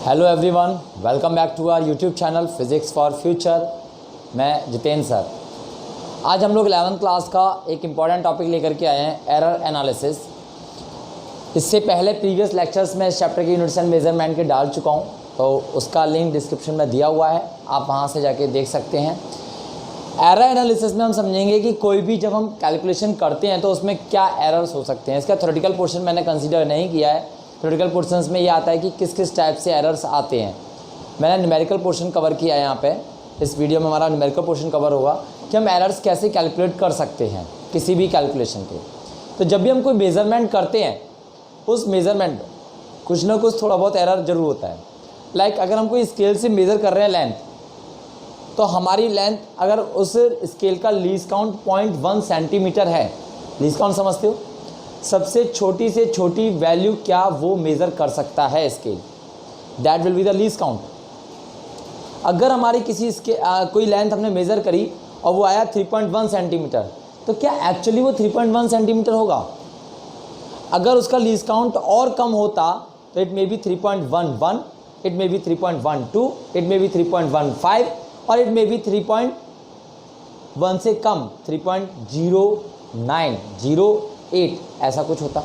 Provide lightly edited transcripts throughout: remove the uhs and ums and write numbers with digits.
Hello everyone, welcome back to our YouTube channel physics for future. मैं Jitendra sir. आज हम लोग 11th क्लास का एक इम्पॉर्टेंट टॉपिक लेकर के आए हैं, एरर एनालिसिस। इससे पहले प्रीवियस लेक्चर्स में इस चैप्टर के यूनिट्स एंड मेजरमेंट के डाल चुका हूँ, तो उसका लिंक डिस्क्रिप्शन में दिया हुआ है, आप वहाँ से जाके देख सकते हैं। एरर एनालिसिस में हम समझेंगे कि कोई भी जब हम कैलकुलेशन करते हैं तो उसमें क्या एरर्स हो सकते हैं। इसका थ्योरेटिकल पोर्शन मैंने कंसीडर नहीं किया है। थ्योरेटिकल पोर्शंस में ये आता है कि किस किस टाइप से एरर्स आते हैं। मैंने न्यूमेरिकल पोर्शन कवर किया है यहाँ पे। इस वीडियो में हमारा न्यूमेरिकल पोर्शन कवर होगा कि हम एरर्स कैसे कैलकुलेट कर सकते हैं किसी भी कैलकुलेशन के। तो जब भी हम कोई मेज़रमेंट करते हैं, उस मेज़रमेंट कुछ ना कुछ थोड़ा बहुत एरर ज़रूर होता है। लाइक अगर हम कोई स्केल से मेज़र कर रहे हैं लेंथ, तो हमारी लेंथ अगर उस स्केल का लीस्ट काउंट 0.1 सेंटीमीटर है, लीस्ट काउंट समझते हो, सबसे छोटी से छोटी वैल्यू क्या वो मेज़र कर सकता है scale, that will be the least count. अगर हमारी किसी कोई लेंथ हमने मेज़र करी और वो आया 3.1 सेंटीमीटर, तो क्या एक्चुअली वो 3.1 सेंटीमीटर होगा? अगर उसका लीस्ट काउंट और कम होता तो it may be 3.11, it may be 3.12, it may be 3.15 और इट मे बी 3.1 से कम 3.0908 ऐसा कुछ होता।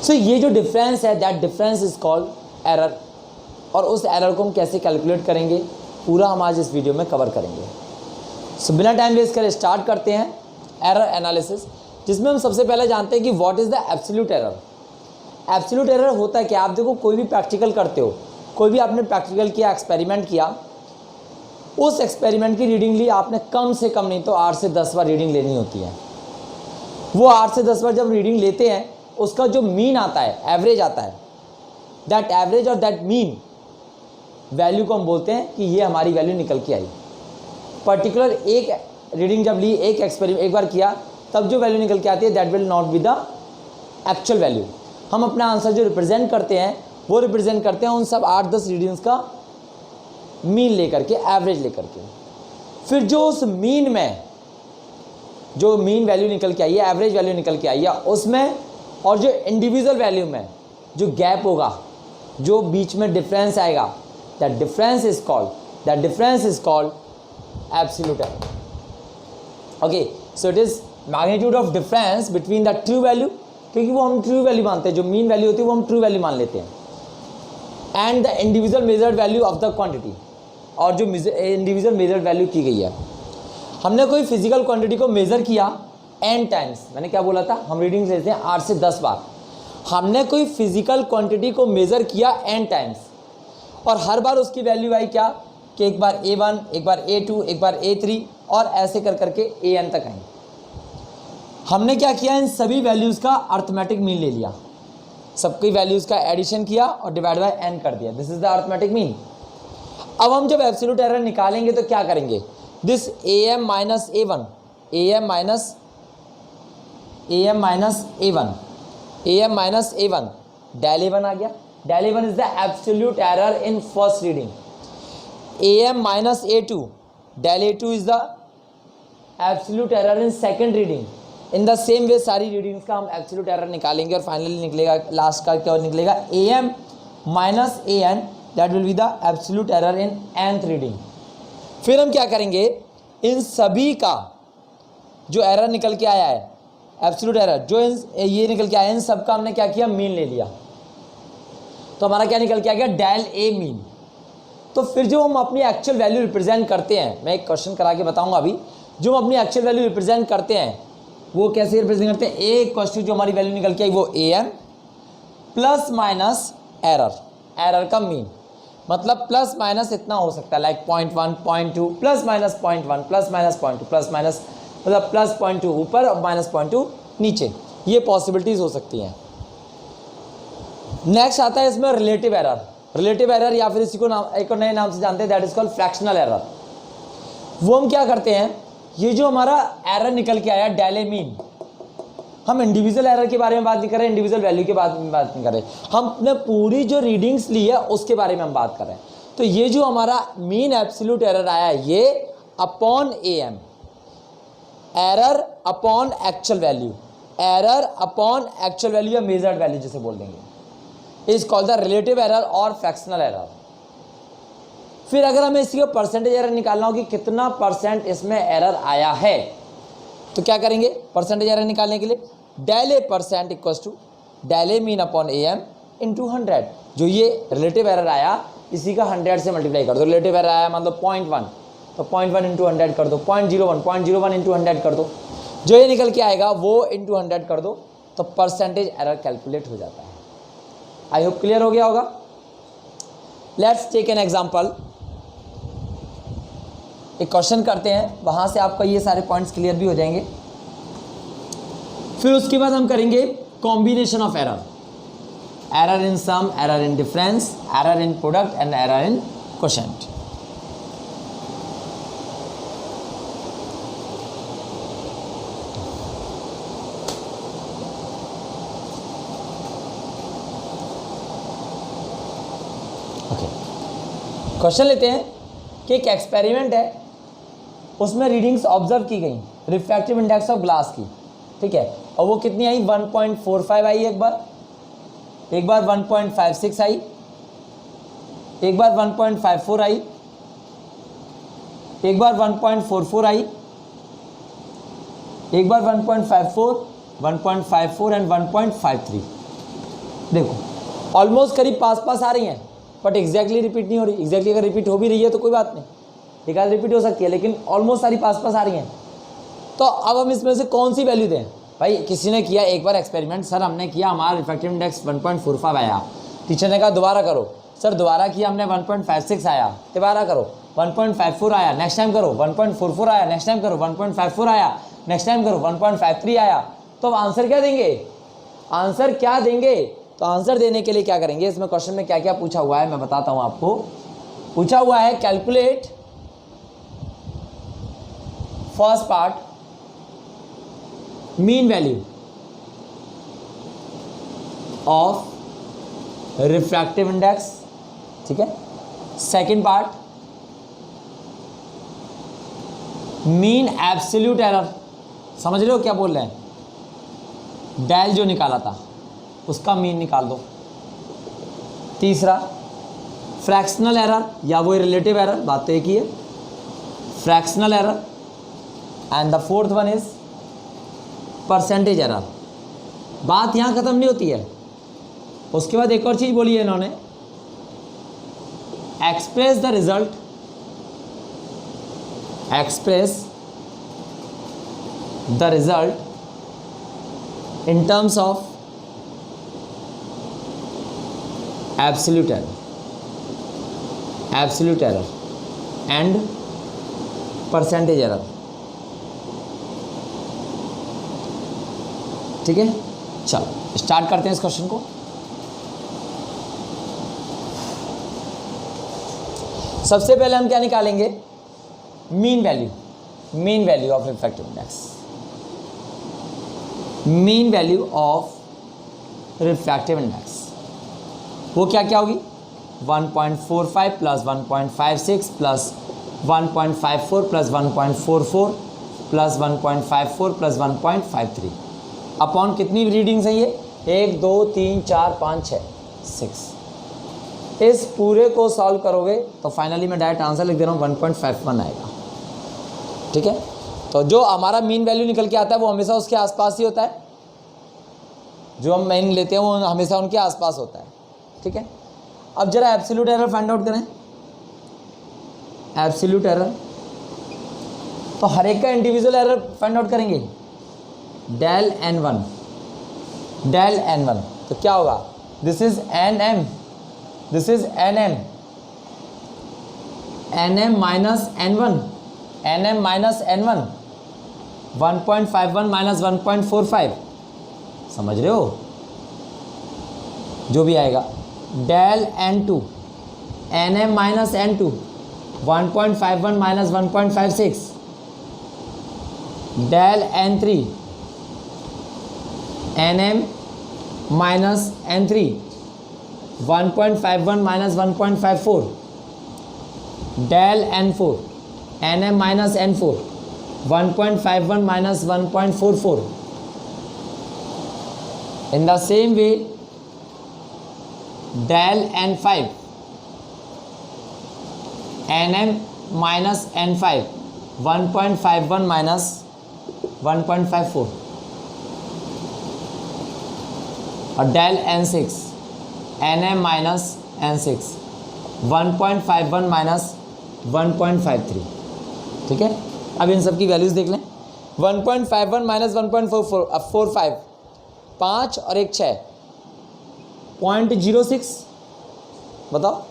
सो ये जो डिफरेंस है, that difference is called error. और उस एरर को हम कैसे कैलकुलेट करेंगे, पूरा हम आज इस वीडियो में कवर करेंगे। सो बिना टाइम वेस्ट करे स्टार्ट करते हैं एरर एनालिसिस, जिसमें हम सबसे पहले जानते हैं कि what is the absolute error. Absolute error होता है कि आप देखो कोई भी प्रैक्टिकल करते हो, कोई भी आपने प्रैक्टिकल किया, एक्सपेरिमेंट किया, उस एक्सपेरिमेंट की रीडिंग ली आपने, कम से कम नहीं तो 8 से 10 बार रीडिंग लेनी होती है। वो 8 से 10 बार जब रीडिंग लेते हैं, उसका जो मीन आता है, एवरेज आता है, दैट एवरेज और दैट मीन वैल्यू को हम बोलते हैं कि ये हमारी वैल्यू निकल के आई। पर्टिकुलर एक रीडिंग जब ली, एक एक्सपेरिमेंट एक बार किया, तब जो वैल्यू निकल के आती है, that will not be the actual value. हम अपना आंसर जो रिप्रेजेंट करते हैं, वो रिप्रेजेंट करते हैं उन सब 8-10 रीडिंग्स का मीन लेकर के, एवरेज लेकर के। फिर जो उस मीन में जो मीन वैल्यू निकल के आई है, एवरेज वैल्यू निकल के आई है, उसमें और जो इंडिविजुअल वैल्यू में जो गैप होगा, जो बीच में डिफरेंस आएगा, that difference is called absolute error. Okay, so it is magnitude of difference between the true value, क्योंकि वो हम ट्रू वैल्यू मानते हैं, जो मीन वैल्यू होती है वो हम ट्रू वैल्यू मान लेते हैं, and the individual measured value of the quantity, और जो इंडिविजुअल मेजर्ड वैल्यू की गई है। हमने कोई फिजिकल क्वांटिटी को मेज़र किया n टाइम्स, मैंने क्या बोला था, हम रीडिंग लेते हैं 8 से 10 बार। हमने कोई फिजिकल क्वांटिटी को मेज़र किया n टाइम्स, और हर बार उसकी वैल्यू आई क्या, कि एक बार a1, एक बार a2, एक बार a3 और ऐसे कर करके an तक आई। हमने क्या किया, इन सभी वैल्यूज़ का अर्थमेटिक मीन ले लिया, सबकी वैल्यूज़ का एडिशन किया और डिवाइड बाय n कर दिया। This is the arithmetic mean. अब हम जब एब्सोल्यूट एरर निकालेंगे तो क्या करेंगे, this am minus a1, am minus a1, del a1 आ गया। Del a1 is the absolute error in first reading. am minus a2, del a2 is the absolute error in second reading. In the same way सारी readings का हम absolute error निकालेंगे और finally निकलेगा, last का क्या निकलेगा, am minus an, that will be the absolute error in nth reading. फिर हम क्या करेंगे, इन सभी का जो एरर निकल के आया है, एब्सोल्यूट एरर जो ये निकल के आया है, इन सब का हमने क्या किया, मीन ले लिया। तो हमारा क्या निकल के आ गया, डेल ए मीन। तो फिर जो हम अपनी एक्चुअल वैल्यू रिप्रेजेंट करते हैं, मैं एक क्वेश्चन करा के बताऊंगा अभी, जो हम अपनी एक्चुअल वैल्यू रिप्रेजेंट करते हैं वो कैसे रिप्रेजेंट करते हैं, ए क्वेश्चन जो हमारी वैल्यू निकल के आई वो am प्लस माइनस एरर का मीन। मतलब प्लस माइनस इतना हो सकता है, like 0.1, 0.2, plus minus 0.1, plus minus 0.2, plus minus मतलब प्लस 0.2 ऊपर और माइनस 0.2 नीचे, ये पॉसिबिलिटीज हो सकती हैं। नेक्स्ट आता है इसमें रिलेटिव एरर। रिलेटिव एरर या फिर इसी को एक नए नाम से जानते हैं, that is called fractional error. वो हम क्या करते हैं, ये जो हमारा एरर निकल के आया डेल ए मीन, हम इंडिविजुअल एरर के बारे में बात नहीं कर रहे, इंडिविजुअल वैल्यू के बारे में बात नहीं कर रहे, हमने पूरी जो रीडिंग्स ली है उसके बारे में हम बात कर रहे हैं। तो ये जो हमारा मीन एब्सोल्यूट एरर आया, ये upon am, error upon actual value, error upon actual value या मेजर्ड वैल्यू जिसे बोल देंगे, is called the relative error और फ्रैक्शनल एरर। फिर अगर हमें इसकी परसेंटेज एरर निकालना हो कि कितना परसेंट इसमें एरर आया है, तो क्या करेंगे परसेंटेज एरर निकालने के लिए, del A percent equal to del A mean upon A M into 100। जो ये रिलेटिव एरर आया इसी का 100 से मल्टीप्लाई कर दो। रिलेटिव एरर आया मतलब 0.1, तो 0.1 इंटू 100 कर दो, 0.01 इंटू 100 कर दो, जो ये निकल के आएगा वो इंटू 100 कर दो, तो परसेंटेज एरर कैलकुलेट हो जाता है। आई होप क्लियर हो गया होगा। Let's take an example. एक क्वेश्चन करते हैं, वहां से आपका ये सारे पॉइंट्स क्लियर भी हो जाएंगे। फिर उसके बाद हम करेंगे combination of error, error in sum, error in difference, error in product and error in quotient. Question लेते हैं कि एक एक्सपेरिमेंट है, उसमें रीडिंग्स ऑब्जर्व की गई रिफ्रैक्टिव इंडेक्स ऑफ ग्लास की, ठीक है, और वो कितनी आई 1.45 आई, एक बार 1.56 आई, एक बार 1.54 आई, एक बार 1.44 आई, एक बार 1.54 एंड 1.53। देखो ऑलमोस्ट करीब पास आ रही हैं, बट एग्जैक्टली रिपीट नहीं हो रही। एग्जैक्टली अगर रिपीट हो भी रही है तो कोई बात नहीं, एक आध रिपीट हो सकती है, लेकिन ऑलमोस्ट सारी पास आ रही हैं। तो अब हम इसमें से कौन सी वैल्यू दें? भाई किसी ने किया एक बार एक्सपेरिमेंट, सर हमने किया, हमारा रिफ्रैक्टिव इंडेक्स 1.45 आया, टीचर ने कहा दोबारा करो, सर दोबारा किया हमने 1.56 आया, दोबारा करो 1.54 आया, नेक्स्ट टाइम करो 1.44 आया, नेक्स्ट टाइम करो 1.54 आया, नेक्स्ट टाइम करो 1.53 आया। तो अब आंसर क्या देंगे? आंसर क्या देंगे? तो आंसर देने के लिए क्या करेंगे, इसमें क्वेश्चन में क्या क्या पूछा हुआ है मैं बताता हूं आपको। पूछा हुआ है calculate first part mean value of refractive index, ठीक है। Second part mean absolute error, समझ रहे हो क्या बोल रहे हैं, डेल जो निकाला था उसका मीन निकाल दो। तीसरा फ्रैक्शनल एरर या वो रिलेटिव एरर, बात तो एक ही है, fractional error. And the fourth one is percentage error. बात यहां खत्म नहीं होती है, उसके बाद एक और चीज बोली है इन्होंने, express the result, express the result in terms of absolute error and percentage error, ठीक है। चलो स्टार्ट करते हैं इस क्वेश्चन को। सबसे पहले हम क्या निकालेंगे, mean value, mean value of refractive index, mean value of refractive index. वो क्या क्या होगी, 1.45 plus 1.56 plus 1.54 plus 1.44 plus 1.54 plus 1.53 upon कितनी रीडिंग्स है ये, 1 2 3 4 5 6 6। इस पूरे को सॉल्व करोगे तो फाइनली मैं डायरेक्ट आंसर लिख दे रहा हूँ 1.51 आएगा, ठीक है। तो जो हमारा मीन वैल्यू निकल के आता है वो हमेशा उसके आसपास ही होता है, जो हम मीन लेते हैं वो हमेशा उनके आसपास होता है, ठीक है। अब जरा एब्सोल्यूट एरर फाइंड आउट करें, एब्सोल्यूट एरर, तो हर एक का इंडिविजुअल एरर फाइंड आउट करेंगे, डेल n1, डेल n1, तो क्या होगा, this is nm, this is nm, nm minus n1, nm minus n1, 1.51 minus 1.45, समझ रहे हो, जो भी आएगा, del n2, nm minus n2, 1.51 minus 1.56, del n3, nm minus n3, 1.51 minus 1.54, del n4, nm minus n4, 1.51 minus 1.44। In the same way, del n5 nm minus n5 1.51 minus 1.54 और del n6 nm minus n6 1.51 minus 1.53। ठीक है, अब इन सब की values देख लें। 1.51 minus 1.45 5 और एक 6 0.06, बताओ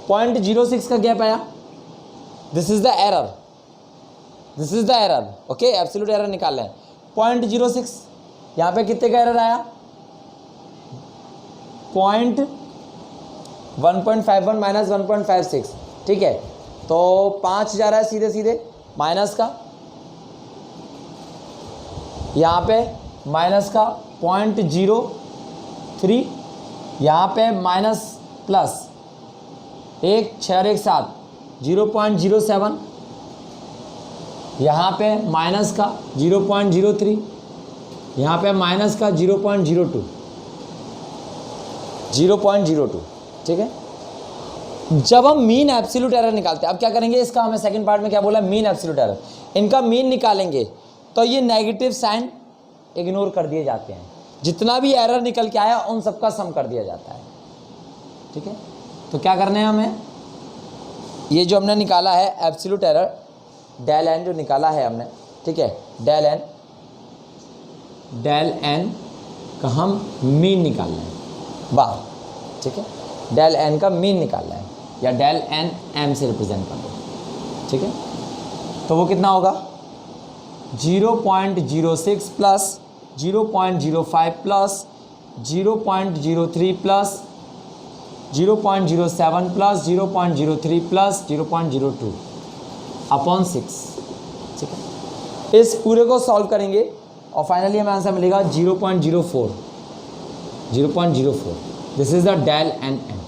0.06 का गैप आया। This is the error, this is the error. Okay, absolute error निकाल लें। 0.06 यहाँ पे कितने का एरर आया? 1.51 माइनस 1.56। ठीक है, तो 5 जा रहा है सीधे सीधे माइनस का, यहाँ पे माइनस का 0.03, यहाँ पे माइनस प्लस 1 6 और 1 7 0.07, यहाँ पे माइनस का 0.03, यहाँ पे माइनस का 0.02। ठीक है, जब हम मीन एब्सोल्यूट एरर निकालते हैं, अब क्या करेंगे इसका, हमें सेकंड पार्ट में क्या बोला, मीन एब्सोल्यूट एरर। इनका मीन निकालेंगे तो ये नेगेटिव साइन इग्नोर कर दिए जाते हैं, जितना भी एरर निकल के आया उन सबका सम कर दिया जाता है। ठीक है, तो क्या करना है हमें, ये जो हमने निकाला है एब्सोल्यूट एरर डेल एन जो निकाला है हमने, ठीक है, डेल एन का हम मीन निकालना है बाहर। ठीक है, डेल एन का मीन निकालना है, या डेल एन एम से रिप्रेजेंट कर दो। ठीक है, तो वो कितना होगा 0.06 plus 0.05 plus 0.03 plus 0.07 plus 0.03 plus 0.02 upon 6। ठीक है, इस पूरे को सॉल्व करेंगे और फाइनली हमें आंसर मिलेगा 0.04। This is the del N M.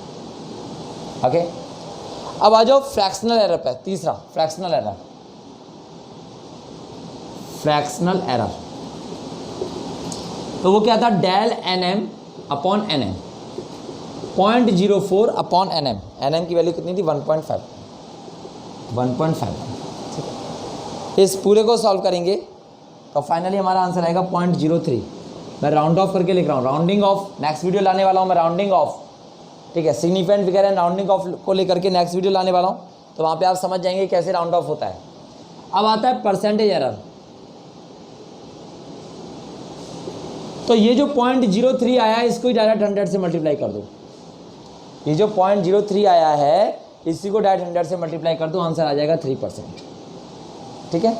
Okay, अब आ जाओ फ्रैक्शनल एरर पे। तीसरा फ्रैक्शनल एरर, तो वो क्या था, del N M upon N M, 0.04 upon N M. एन एम की वैल्यू कितनी थी 1.5। ठीक है, इस पूरे को सॉल्व करेंगे तो फाइनली हमारा आंसर आएगा 0.03। मैं राउंड ऑफ करके लिख रहा हूँ, राउंडिंग ऑफ नेक्स्ट वीडियो लाने वाला हूँ मैं, राउंडिंग ऑफ। ठीक है, significant figure and rounding off को लेकर के नेक्स्ट वीडियो लाने वाला हूँ, तो वहाँ पे आप समझ जाएंगे कैसे राउंड ऑफ होता है। अब आता है परसेंटेज एरर। तो ये जो 0.03 आया है इसको ही डायरेक्ट 100 से मल्टीप्लाई कर दो। ये जो 0.03 आया है इसी को डायरेक्ट 100 से मल्टीप्लाई कर दो, आंसर आ जाएगा 3%। ठीक है,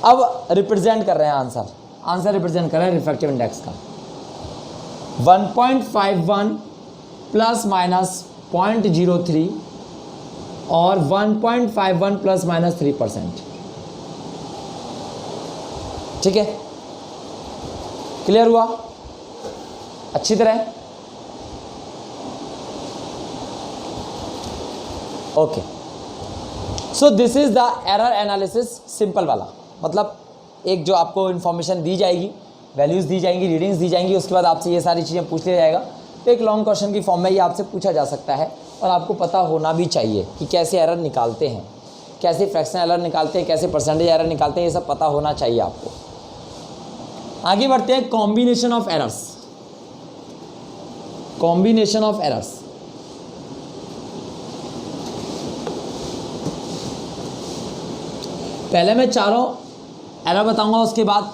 अब रिप्रेजेंट कर रहे हैं आंसर रिप्रेजेंट कर रहे हैं रिफ्रैक्टिव इंडेक्स का। 1.51 प्लस माइनस 0.03 और 1.51 प्लस माइनस 3%। ठीक है, क्लियर हुआ अच्छी तरह? Okay, so this is the error analysis, simple वाला। मतलब एक जो आपको इन्फॉर्मेशन दी जाएगी, वैल्यूज़ दी जाएंगी, रीडिंग्स दी जाएंगी, उसके बाद आपसे ये सारी चीज़ें पूछ लिया जाएगा। तो एक लॉन्ग क्वेश्चन की फॉर्म में ये आपसे पूछा जा सकता है, और आपको पता होना भी चाहिए कि कैसे एरर निकालते हैं, कैसे फ्रैक्शन एरर निकालते हैं, कैसे परसेंटेज एरर निकालते हैं, ये सब पता होना चाहिए आपको। आगे बढ़ते हैं, combination of errors. Combination of errors, पहले मैं चारों एरर बताऊंगा, उसके बाद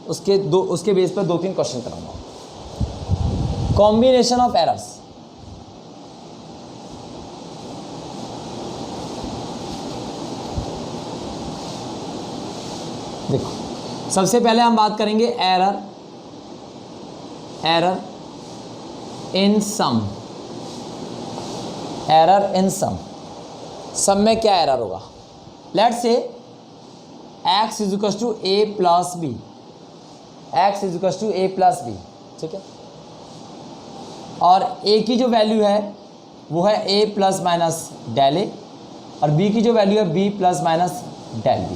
उसके बेस पर 2-3 क्वेश्चन कराऊंगा। कॉम्बिनेशन ऑफ एरर्स, देखो सबसे पहले हम बात करेंगे error in sum. Error in सम, सम में क्या एरर होगा? Let's say x is equal to A plus B, x is equal to A plus B. ठीक है, और a की जो वैल्यू है वो है a plus minus del A, और b की जो वैल्यू है b plus minus del B.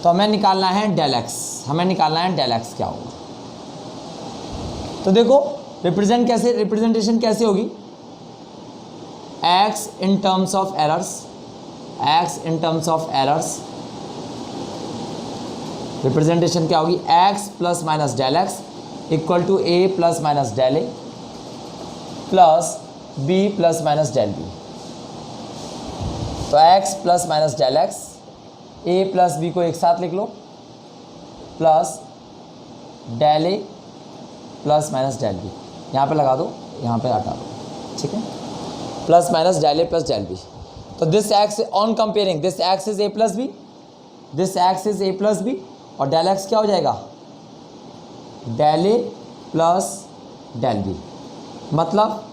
तो हमें निकालना है डेल x, क्या होगा। तो देखो रिप्रेजेंटेशन कैसे होगी, x in terms of errors, x in terms of errors, representation क्या होगी, x plus minus del x equal to A plus minus del A plus B plus minus del B. तो x plus minus del x, A plus B को एक साथ लिख लो, plus del A plus minus del B, यहाँ पे लगा दो, यहाँ पे हटा दो, ठीक है, plus minus del A plus del B. तो this X on comparing this X is A plus B, this X is A plus B, और डेल एक्स क्या हो जाएगा, del A plus del B. मतलब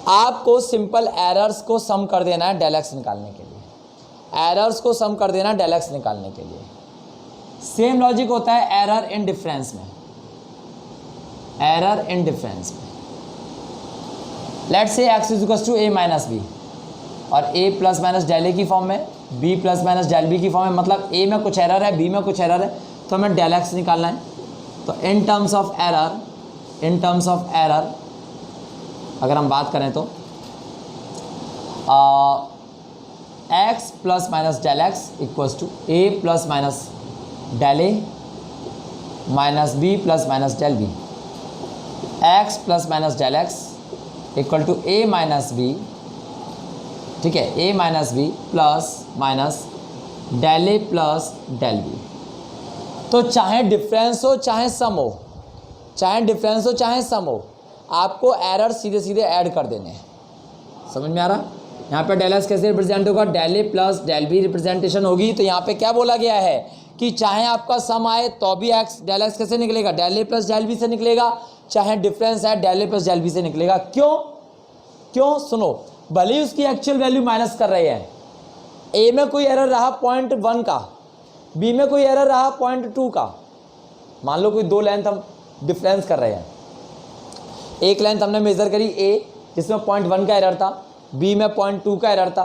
आपको सिंपल एरर्स को सम कर देना है डेल एक्स निकालने के लिए, एरर्स को सम कर देना है डेल एक्स निकालने के लिए। सेम लॉजिक होता है एरर इन डिफरेंस में, एरर इन डिफरेंस में। Let's say X is equal to A minus B, और A plus minus del A की फॉर्म में, B plus minus del B की फॉर्म में, मतलब ए में कुछ एरर है, बी में कुछ एरर है, तो हमें डेल एक्स निकालना है। तो in terms of error, in terms of error अगर हम बात करें तो x plus minus del x equals to A plus minus del A minus B plus minus del B, x plus minus del x equal to A minus B, ठीक है, A minus B plus minus del A plus del B. तो चाहे difference हो चाहे सम हो, चाहे difference हो चाहे सम हो, आपको एरर सीधे सीधे ऐड कर देने हैं। समझ में आ रहा? यहाँ पे डेल एक्स कैसे रिप्रेजेंट होगा, del A plus del B representation होगी। तो यहाँ पे क्या बोला गया है कि चाहे आपका सम आए तो भी एक्स डेल एक्स कैसे निकलेगा, del A plus del B से निकलेगा, चाहे डिफरेंस है del A plus del B से निकलेगा। क्यों क्यों सुनो, भले ही उसकी एक्चुअल वैल्यू माइनस कर रहे हैं, ए में कोई एरर रहा 0.1 का, बी में कोई एरर रहा 0.2 का, मान लो कोई दो लेंथ हम डिफरेंस कर रहे हैं, एक लेंथ हमने मेजर करी ए जिसमें 0.1 का एरर था, बी में 0.2 का एरर था,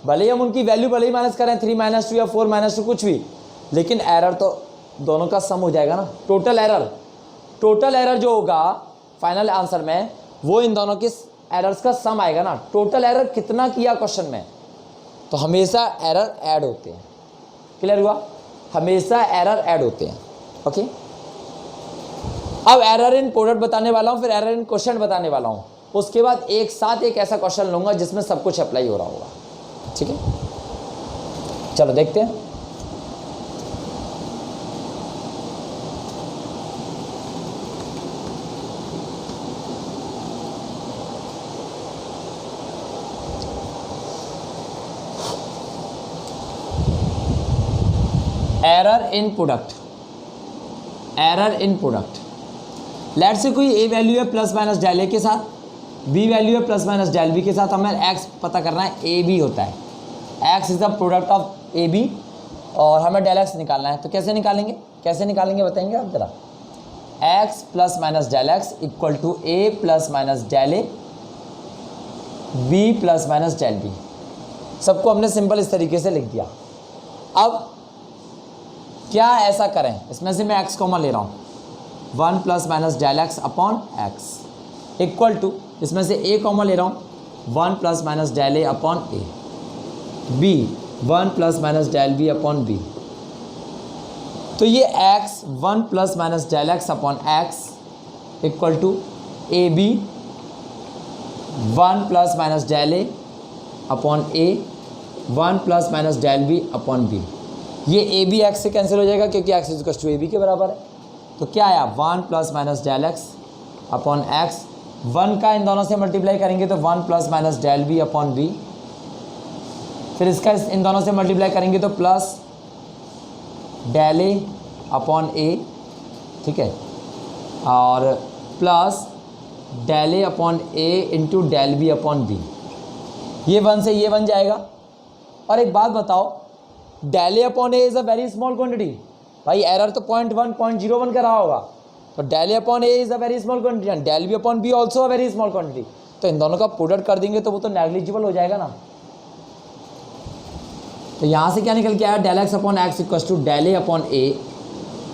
भले ही हम उनकी वैल्यू भले ही माइनस करें 3 - 2 या 4 - 2 कुछ भी, लेकिन एरर तो दोनों का सम हो जाएगा ना। टोटल एरर जो होगा फाइनल आंसर में वो इन दोनों के एरर्स का सम आएगा ना। टोटल एरर कितना किया क्वेश्चन में, तो हमेशा एरर ऐड होते हैं। क्लियर हुआ? हमेशा एरर ऐड होते हैं। ओके, अब एरर इन प्रोडक्ट बताने वाला हूँ, फिर एरर इन क्वेश्चन बताने वाला हूँ, उसके बाद एक साथ एक ऐसा क्वेश्चन लूंगा जिसमें सब कुछ अप्लाई हो रहा होगा। ठीक है, चलो देखते हैं। Error in product, error in product. Let say कोई ए वैल्यू है प्लस माइनस डेल ए के साथ, बी वैल्यू है प्लस माइनस डेल बी के साथ, हमें एक्स पता करना है, ए बी होता है, X is the product of A B, और हमें डेल एक्स निकालना है। तो कैसे निकालेंगे, कैसे निकालेंगे बताएंगे आप जरा। X plus minus del x equal to A plus minus del A B plus minus del B. सबको हमने सिंपल इस तरीके से लिख दिया। अब क्या ऐसा करें, इसमें से मैं एक्स कॉमन ले रहा हूँ, 1 plus minus del x upon x equal to, इसमें से ए कॉमन ले रहा हूँ, 1 plus minus del A upon A, B 1 plus minus del B upon B. तो ये x 1 plus minus del x upon x equal to A B 1 plus minus del A upon A 1 plus minus del B upon B. ये A B x से cancel हो जाएगा क्योंकि x is equal to A B के बराबर है। तो क्या आया, 1 plus minus del x upon x, 1 का इन दोनों से मल्टीप्लाई करेंगे तो 1 plus minus del B upon B, फिर इसका इन दोनों से मल्टीप्लाई करेंगे तो plus del A upon A, ठीक है, और plus del A upon A into del B upon B. ये 1 से ये बन जाएगा। और एक बात बताओ, del A upon A is a very small quantity. भाई एरर तो 0.1 0.01 का रहा होगा, तो del A upon A is a very small quantity and del B upon B also a very small quantity. तो इन दोनों का प्रोडक्ट कर देंगे तो वो तो नेग्लिजिबल हो जाएगा ना। तो यहाँ से क्या निकल के आया, del x upon x equal to del A upon A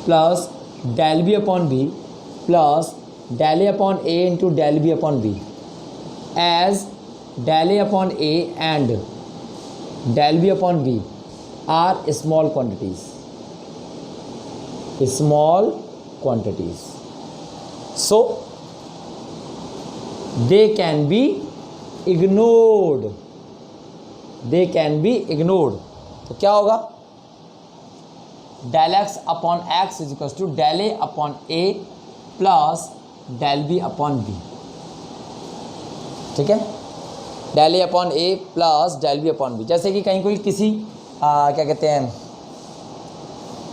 plus del B upon B plus del A upon A into del B upon B. As del A upon A and del B upon B are small quantities. Small quantities. So they can be ignored. They can be ignored. तो क्या होगा? del x upon x is equals to del A upon A plus del B upon B. ठीक है, del A upon A plus del B upon B. जैसे कि कहीं कोई किसी क्या कहते हैं,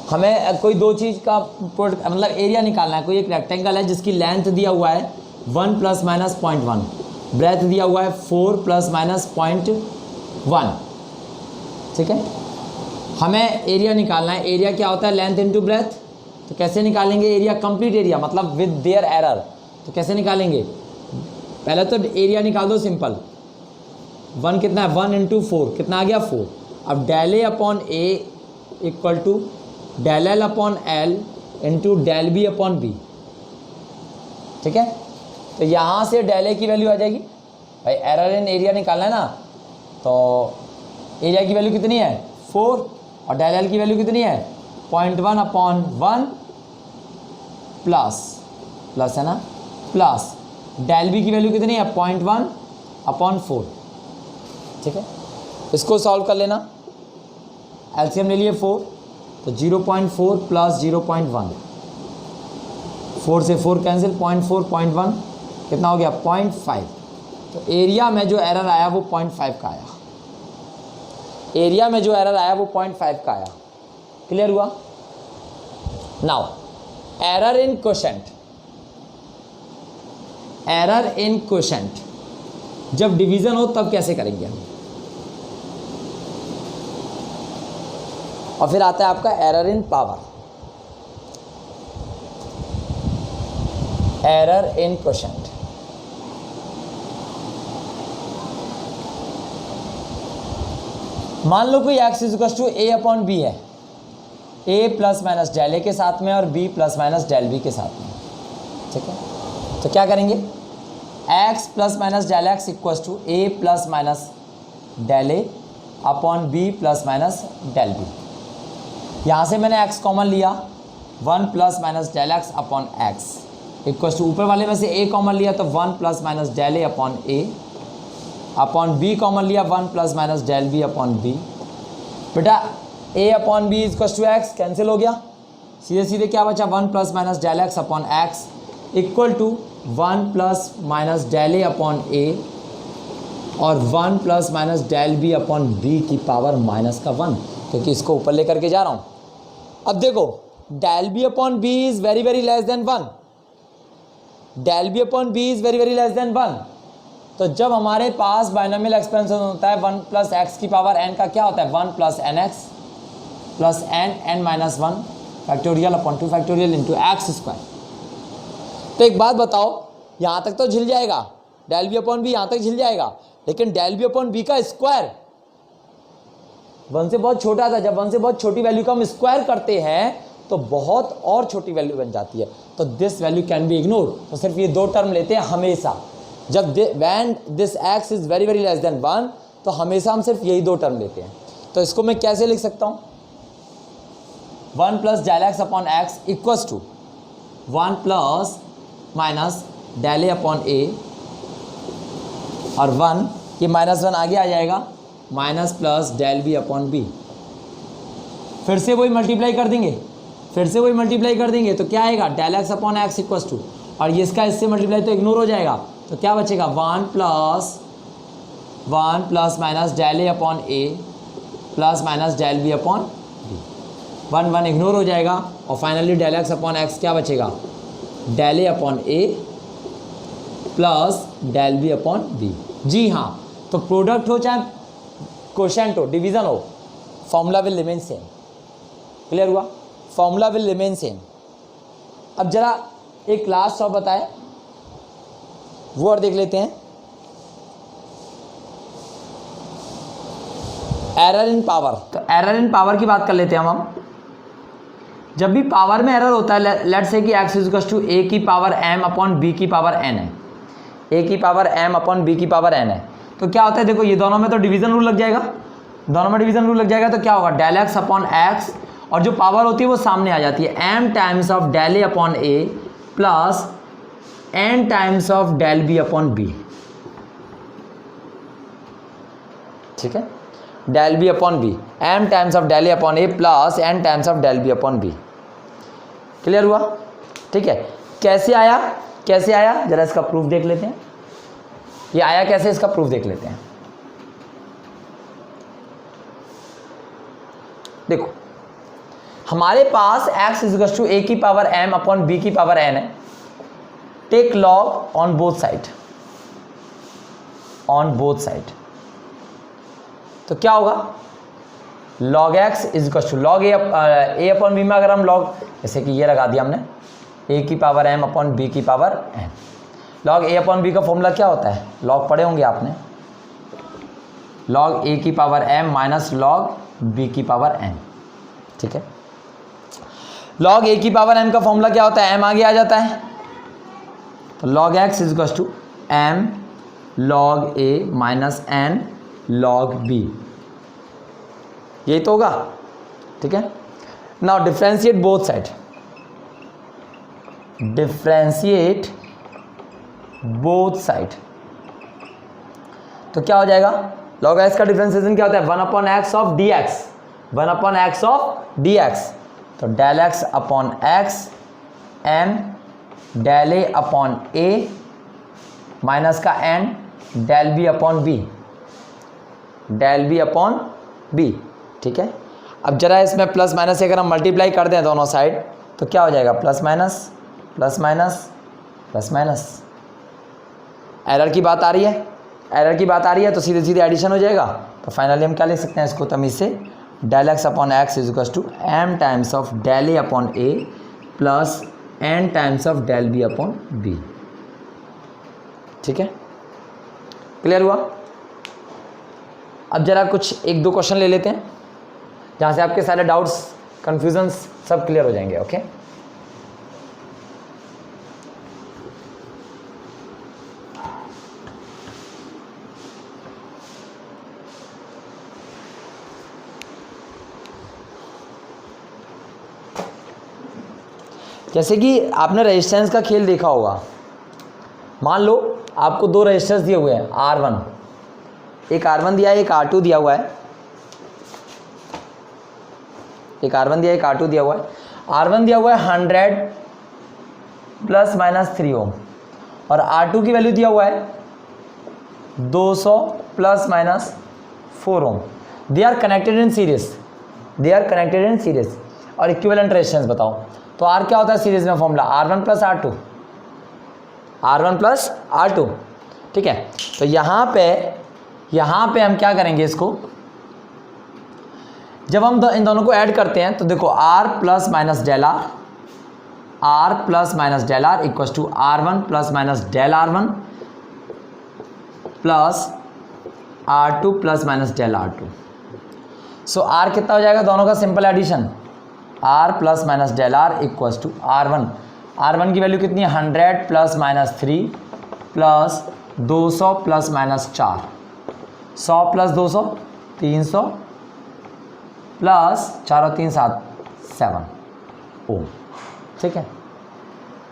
हमें कोई दो चीज़ का मतलब एरिया निकालना है. कोई एक रेक्टेंगल है जिसकी लेंथ दिया हुआ है 1 ± 0.1, ब्रेथ दिया हुआ है 4 ± 0.1. ठीक है, हमें एरिया निकालना है. एरिया क्या होता है? Length into breadth. तो कैसे निकालेंगे एरिया? कंप्लीट एरिया मतलब विद देयर एरर. तो कैसे निकालेंगे? पहले तो एरिया निकाल दो सिंपल. 1 कितना है? 1 × 4 कितना आ गया? 4. अब del A upon A equal to del L upon L into del B upon B. ठीक है, तो यहाँ से del A की वैल्यू आ जाएगी. भाई एरर इन एरिया निकालना है ना, तो एरिया की वैल्यू कितनी है? 4 और del L की वैल्यू कितनी है? 0.1/1 प्लस है ना, प्लस del B की वैल्यू कितनी है? 0.1/4. ठीक है, इसको सॉल्व कर लेना. एलसीएम ले लिए 4, तो 0.4 प्लस 0.1, 4 से 4 कैंसिल, 0.4 0.1 कितना हो गया? 0.5. तो एरिया में जो एरर आया वो 0.5 का आया. एरिया में जो एरर आया वो 0.5 का आया. क्लियर हुआ? Now error in quotient. Error in quotient जब डिवीजन हो तब कैसे करेंगे हम? और फिर आता है आपका error in power. Error in quotient. मान लो कोई x = A upon B है. A ± del A के साथ में और B ± del B के साथ में. ठीक है, तो क्या करेंगे? x ± del x = A ± del A upon B ± del B. यहाँ से मैंने x कॉमन लिया, 1 ± del x upon x equal to ऊपर वाले में से a कॉमन लिया तो 1 ± del A upon A upon b common लिया 1 ± del B अपॉन B. बेटा a upon b equal to x cancel हो गया. सीधे सीधे क्या बचा? 1 ± del x upon x equal to 1 ± del A upon A और 1 ± del B अपॉन B की पावर -1, क्योंकि इसको ऊपर लेकर के जा रहा हूँ. अब देखो del B upon B is very very less than 1. del B upon B is very very less than 1. तो जब हमारे पास बाइनोमियल एक्सपेंशन होता है 1 + x की पावर n का क्या होता है? 1 + nx plus n(n-1) factorial upon 2 factorial into x². तो एक बात बताओ, यहाँ तक तो झिल जाएगा, del B अपॉन B यहाँ तक झिल जाएगा, लेकिन del B अपॉन B का स्क्वायर 1 से बहुत छोटा था. जब 1 से बहुत छोटी वैल्यू का हम स्क्वायर करते हैं तो बहुत और छोटी वैल्यू बन जाती है. तो this value can be ignored. तो सिर्फ ये दो टर्म लेते हैं हमेशा. जब when this x is very very less than 1 तो हमेशा हम सिर्फ यही दो टर्म लेते हैं. तो इसको मैं कैसे लिख सकता हूँ? 1 + del x upon x equals to 1 ± del A upon A और 1, ये -1 आगे आ जाएगा, - del B अपॉन B. फिर से वही मल्टीप्लाई कर देंगे, तो क्या आएगा? del x upon x equals to, और ये इसका इससे मल्टीप्लाई तो इग्नोर हो जाएगा, तो क्या बचेगा? 1 ± del A upon A ± del B upon B. 1 ignore हो जाएगा और finally del x upon x क्या बचेगा? del A upon A plus del B upon B. जी हाँ, तो प्रोडक्ट हो चाहे क्वोशेंट हो, डिवीज़न हो, formula will remain same. Clear हुआ? Formula will remain same. अब जरा एक लास्ट सॉल्व बताए, वो और देख लेते हैं. एरर इन पावर. तो एरर इन पावर की बात कर लेते हैं हम. जब भी पावर में एरर होता है, लेट्स से कि x = a की पावर m अपॉन b की पावर n है. a की पावर m अपॉन b की पावर n है. तो क्या होता है, देखो ये दोनों में तो डिवीजन रूल लग जाएगा, दोनों में डिवीजन रूल लग जाएगा, तो क्या होगा डेल एक्स अपॉन एक्स, और जो पावर होती है वो सामने आ जाती है, M times of del A upon A plus N times of del B upon B. ठीक है, del B upon B, M times of del A upon A plus N times of del B upon B. Clear हुआ? ठीक है, कैसे आया, कैसे आया जरा इसका प्रूफ देख लेते हैं, ये आया कैसे, इसका प्रूफ देख लेते हैं। देखो हमारे पास x इज टू ए की पावर m अपॉन b की पावर n है, take log on both side, on both side, तो क्या होगा log x is to log A upon B में अगर हम लॉग, जैसे कि ये लगा दिया हमने a की पावर m अपॉन b की power n, log a upon b का फॉर्मूला क्या होता है, लॉग पढ़े होंगे आपने, लॉग a की power m minus log b की पावर n। ठीक है, लॉग a की पावर m का फॉर्मूला क्या होता है, m आगे आ जाता है, तो log x is to m log a minus n log b, यही तो होगा। ठीक है, now differentiate both side, differentiate both side, तो क्या हो जाएगा, log x का डिफ्रेंशिएशन क्या होता है, 1 upon x of D x, 1 upon x of D x, तो del x upon x M del A upon A minus का N del B upon B, del B upon B. ठीक है, अब जरा इसमें प्लस माइनस से अगर हम मल्टीप्लाई कर दें दोनों साइड तो क्या हो जाएगा, plus minus plus minus plus minus, error की बात आ रही है, एरर की बात आ रही है तो सीधे सीधे एडिशन हो जाएगा, तो फाइनली हम क्या लिख सकते हैं इसको तमीज़ से, del x upon X is equal to M times of del A upon A plus N times of del B upon B. ठीक है, क्लियर हुआ? अब जरा कुछ एक दो क्वेश्चन ले लेते हैं जहाँ से आपके सारे डाउट्स कन्फ्यूजन्स सब क्लियर हो जाएंगे। ओके, जैसे कि आपने रेजिस्टेंस का खेल देखा होगा, मान लो आपको दो रेजिस्टेंस दिए हुए हैं R1, एक R1 दिया है, एक R2 दिया हुआ है, एक R1 दिया है, एक R2 दिया हुआ है। R1 दिया हुआ है 100 प्लस माइनस 3 ओम और R2 की वैल्यू दिया हुआ है 200 plus minus 4 ohm. They are connected in series, they are connected in series. और इक्विवेलेंट रेजिस्टेंस बताओ, तो R क्या होता है सीरीज में formula, R1 plus R2, R1 plus R2। ठीक है, तो यहाँ पे हम क्या करेंगे, इसको जब हम इन दोनों को ऐड करते हैं तो देखो R plus minus del R, R plus minus del R equal to R1 plus minus del R1 plus R2 plus minus del R2। So R कितना हो जाएगा, दोनों का simple addition, R plus minus del R equal to R1, R1 की value कितनी है 100 plus minus 3 plus 200 plus minus 4, 100 plus 200 300 plus 4 और 3 7 7 ओम। ठीक है,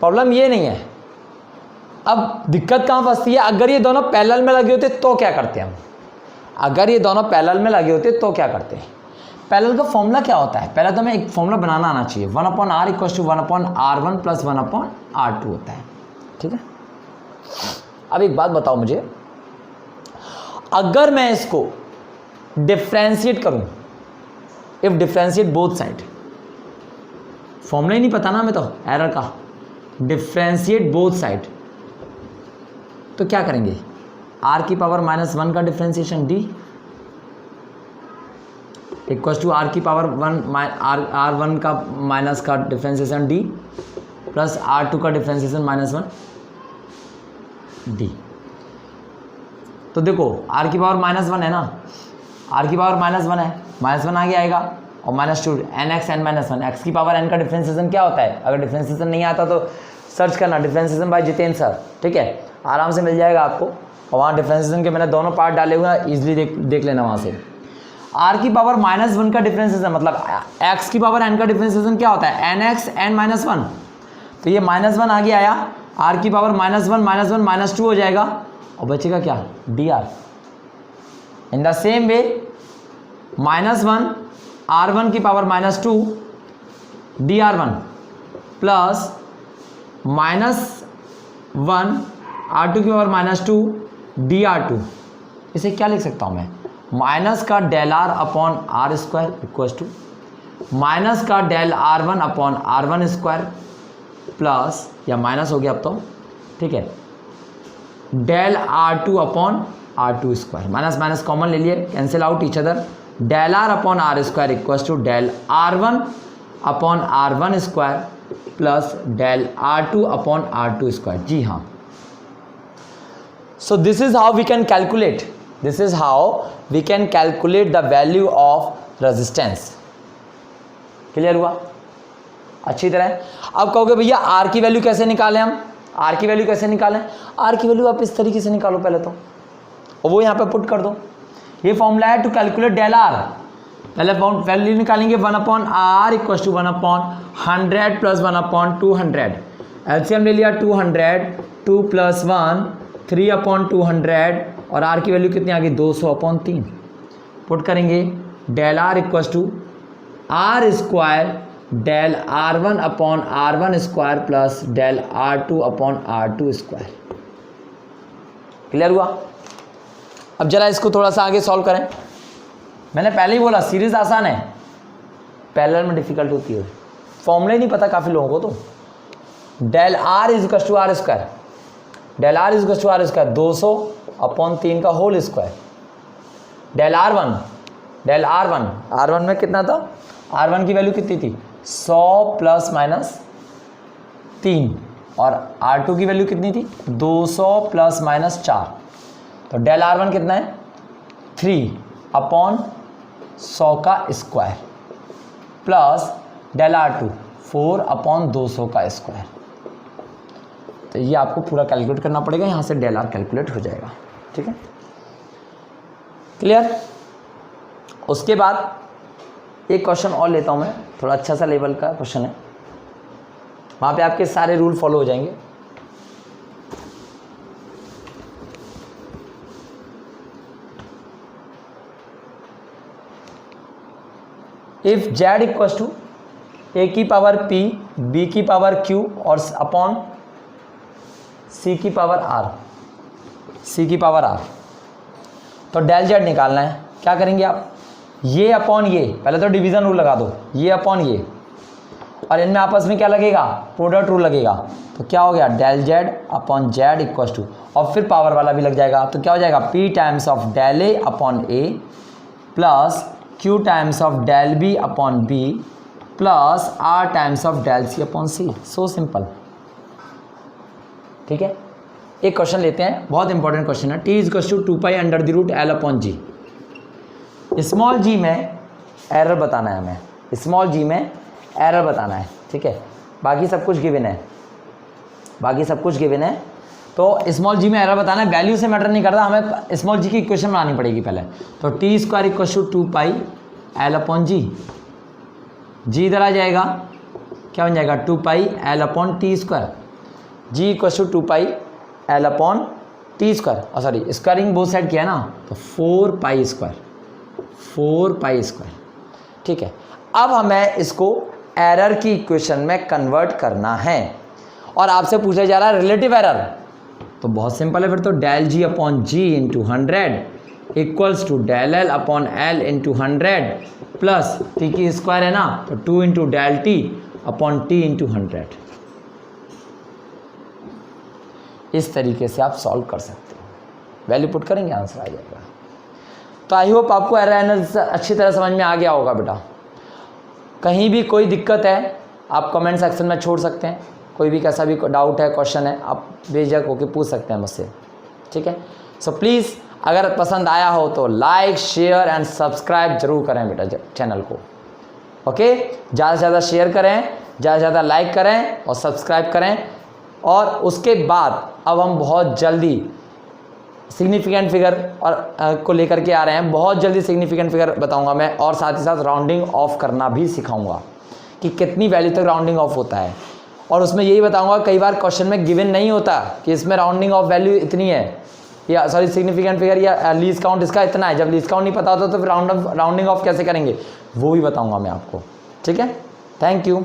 प्रॉब्लम ये नहीं है। अब दिक्कत कहाँ फंसती है, अगर ये दोनों पैरेलल में लगे होते तो क्या करते हम, अगर ये दोनों पैरेलल में लगे होते तो क्या करते हैं। पैरेलल का फॉर्मूला क्या होता है, पहले तो हमें एक फॉर्मूला बनाना आना चाहिए, 1 upon R equal to 1 upon R1 plus 1 upon R2 होता है। ठीक है, अब एक बात बताओ मुझे, अगर मैं इसको डिफ्रेंशिएट करूं, if differentiate both side, formula ही नहीं पता ना हमें तो एरर का, डिफ्रेंशिएट बोथ साइड तो क्या करेंगे, R की पावर माइनस 1 का differentiation D equal to R की पावर 1 R1 का माइनस का डिफ्रेंशिएशन D प्लस R2 का डिफ्रेंशिएशन माइनस 1 D। तो देखो R की पावर माइनस 1 है ना, R की पावर माइनस 1 है, माइनस 1 आगे आएगा और minus 2 NX n minus 1, x की पावर n का डिफ्रेंशिएशन क्या होता है, अगर डिफ्रेंशिएशन नहीं आता तो सर्च करना डिफ्रेंशिएशन बाय जितेंद्र सर। ठीक है, आराम से मिल जाएगा आपको। और वहाँ डिफ्रेंसिएशन के मैंने दोनों पार्ट डाले हुए हैं, ईजिली देख लेना वहाँ से। आर की पावर -1 का डिफ्रेंसिएशन मतलब एक्स की पावर n का डिफ्रेंसिएशन क्या होता है, nx n-1। तो ये -1 आगे आया, आर की पावर -1 -2 हो जाएगा और बचेगा क्या, dr। In the same way -1 r1 की पावर -2 dr1 प्लस -1 r2 की पावर -2 dr2। इसे क्या लिख सकता हूँ मैं, माइनस का del R upon R square equals to minus का del r1 upon r1 square plus, या माइनस हो गया अब तो, ठीक है, del r2 upon r2 square. Minus minus common ले लिए, cancel out each other. Del R upon R square equals to del r1 upon r1 square plus del r2 upon r2 square. जी हाँ, so this is how we can calculate, this is how we can calculate the value of resistance. Clear हुआ अच्छी तरह। अब कहोगे भैया are की value कैसे निकालें हम, आर की वैल्यू कैसे निकालें, आर की वैल्यू आप इस तरीके से निकालो पहले तो, और वो यहाँ पे पुट कर दो। ये फॉर्मूला है टू कैलकुलेट डेल आर। पहले वैल्यू निकालेंगे 1/r equals to 1/100 plus 1/200। LCM ले लिया 200, 2 + 1 3/200 और आर की वैल्यू कितनी आ गई 200/3। पुट करेंगे del R equals to R square del r1 upon r1 square plus del r2 upon r2 square. Clear हुआ। अब जरा इसको थोड़ा सा आगे सॉल्व करें। मैंने पहले ही बोला सीरीज आसान है, पैरेलल में डिफिकल्ट होती है। फॉर्मूला ही नहीं पता काफ़ी लोगों को। तो del R is equal to R square, del R is equal to R square 200/3 का होल स्क्वायर। डेल R1 में कितना था, R1 की वैल्यू कितनी थी 100 ± 3 और R2 की वैल्यू कितनी थी 200 ± 4। तो डेल R1 कितना है 3/100 का स्क्वायर प्लस डेल R2 4/200 का स्क्वायर। तो ये आपको पूरा कैलकुलेट करना पड़ेगा, यहाँ से डेल आर कैलकुलेट हो जाएगा। ठीक है, क्लियर। उसके बाद एक क्वेश्चन और लेता हूँ मैं, थोड़ा अच्छा सा लेवल का क्वेश्चन है, वहाँ पे आपके सारे रूल फॉलो हो जाएंगे। If z equals to a की पावर p, b की पावर q और अपॉन c की पावर r, तो डेल z निकालना है। क्या करेंगे आप, ये अपॉन ये, पहले तो डिवीजन रूल लगा दो, ये अपॉन ये, और इनमें आपस में क्या लगेगा प्रोडक्ट रूल लगेगा। तो क्या हो गया del z upon z equals to, और फिर पावर वाला भी लग जाएगा। तो क्या हो जाएगा p times of del a upon a plus q times of del b upon b plus r times of del c upon c। So simple. ठीक है, एक क्वेश्चन लेते हैं, बहुत इंपॉर्टेंट क्वेश्चन है। t equals to 2π√L upon g। Small G में error बताना है हमें, स्मॉल जी में एरर बताना है। ठीक है, बाकी सब कुछ गिवन है, तो स्मॉल जी में एरर बताना है। वैल्यू से मैटर नहीं करता, हमें स्मॉल जी की इक्वेशन बनानी पड़ेगी पहले। तो T square equals to 2πL upon G, G इधर आ जाएगा, क्या बन जाएगा 2πL upon T square. G equals to 2πL upon T square, और सॉरी स्क्वायरिंग बोथ साइड किया ना, तो 4π स्क्वायर। ठीक है, अब हमें इसको एरर की इक्वेशन में कन्वर्ट करना है, और आपसे पूछा जा रहा है रिलेटिव एरर। तो बहुत सिंपल है फिर तो, del G upon G into 100 equals to del L upon L into 100 plus T की स्क्वायर है ना, तो 2 into del T upon T into 100। इस तरीके से आप सॉल्व कर सकते हो, वैल्यू पुट करेंगे आंसर आ जाएगा। तो आई होप आपको एरर एनालिसिस अच्छी तरह समझ में आ गया होगा बेटा। कहीं भी कोई दिक्कत है आप कमेंट सेक्शन में छोड़ सकते हैं, कोई भी कैसा भी डाउट है क्वेश्चन है आप बेझिझक होकर पूछ सकते हैं मुझसे। ठीक है, सो प्लीज़ अगर पसंद आया हो तो लाइक शेयर एंड सब्सक्राइब जरूर करें बेटा चैनल को। ओके, ज़्यादा से ज़्यादा शेयर करें, ज़्यादा से ज़्यादा लाइक करें और सब्सक्राइब करें। और उसके बाद अब हम बहुत जल्दी सिग्निफिकेंट फिगर और को लेकर के आ रहे हैं। बहुत जल्दी सिग्निफिकेंट फिगर बताऊंगा मैं, और साथ ही साथ राउंडिंग ऑफ करना भी सिखाऊंगा कि कितनी वैल्यू तक राउंडिंग ऑफ होता है। और उसमें यही बताऊंगा, कई बार क्वेश्चन में गिवन नहीं होता कि इसमें राउंडिंग ऑफ वैल्यू इतनी है, या सॉरी सिग्निफिकेंट फिगर या लीस्ट काउंट इसका इतना है। जब लीस्ट काउंट नहीं पता होता तो फिर राउंडिंग ऑफ कैसे करेंगे वो भी बताऊंगा मैं आपको। ठीक है, थैंक यू।